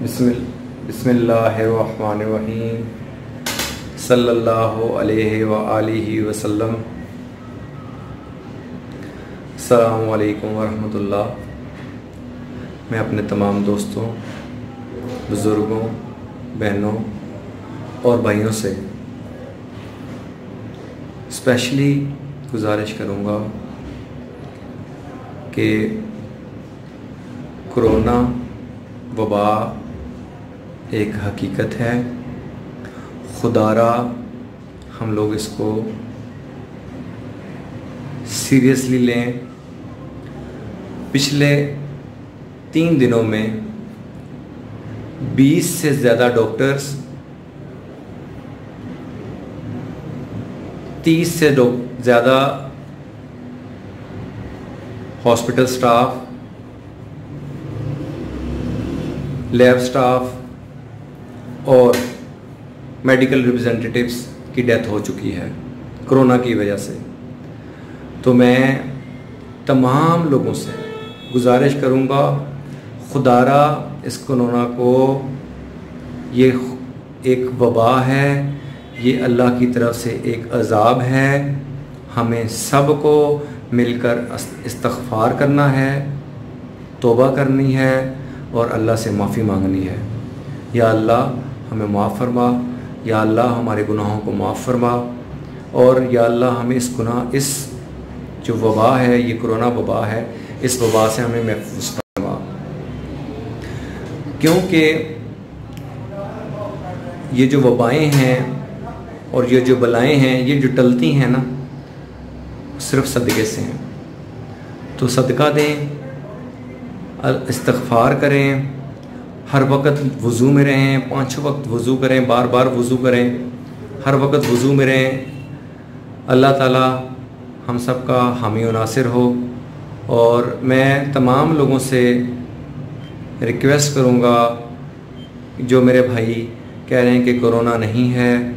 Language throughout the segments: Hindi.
बिस्मिल्लाहिर्रहमानिर्रहीम सल्लल्लाहु अलैहि व आलिहि वसल्लम। अस्सलामु अलैकुम वरहमतुल्लाह। मैं अपने तमाम दोस्तों, बुज़ुर्गों, बहनों और भाइयों से स्पेशली गुजारिश करूँगा कि कोरोना वबा एक हकीकत है। खुदारा हम लोग इसको सीरियसली लें। पिछले 3 दिनों में 20 से ज़्यादा डॉक्टर्स, 30 से ज़्यादा हॉस्पिटल स्टाफ, लैब स्टाफ और मेडिकल रिप्रेजेंटेटिव्स की डेथ हो चुकी है कोरोना की वजह से। तो मैं तमाम लोगों से गुजारिश करूंगा, खुदारा इस कोरोना को, ये एक वबा है, ये अल्लाह की तरफ से एक अज़ाब है। हमें सबको मिलकर इस्तिग़फ़ार करना है, तौबा करनी है और अल्लाह से माफ़ी मांगनी है। या अल्लाह हमें माफ़ फरमा, या अल्लाह हमारे गुनाहों को माफ़ फरमा, और या अल्लाह हमें इस जो वबा है, ये कोरोना वबा है, इस वबा से हमें महफूज फरमा। क्योंकि ये जो वबाएँ हैं और ये जो बलाएँ हैं, ये जो टलती हैं ना, सिर्फ़ सदक़े से हैं। तो सदका दें, इस्तिग़फ़ार करें, हर वक्त वज़ू में रहें, 5 वक्त वज़ू करें, बार बार वज़ू करें, हर वक्त वज़ू में रहें। अल्लाह ताला हम सब का हामी व नासिर हो। और मैं तमाम लोगों से रिक्वेस्ट करूँगा, जो मेरे भाई कह रहे हैं कि कोरोना नहीं है,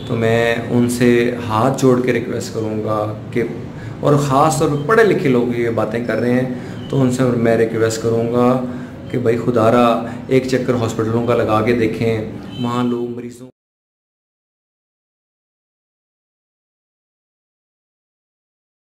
तो मैं उनसे हाथ जोड़ के रिक्वेस्ट करूँगा कि, और ख़ास तौर पर पढ़े लिखे लोग ये बातें कर रहे हैं, तो उनसे मैं रिक्वेस्ट करूँगा कि भाई खुदारा एक चक्कर हॉस्पिटलों का लगा के देखें। वहाँ लोग मरीज़ों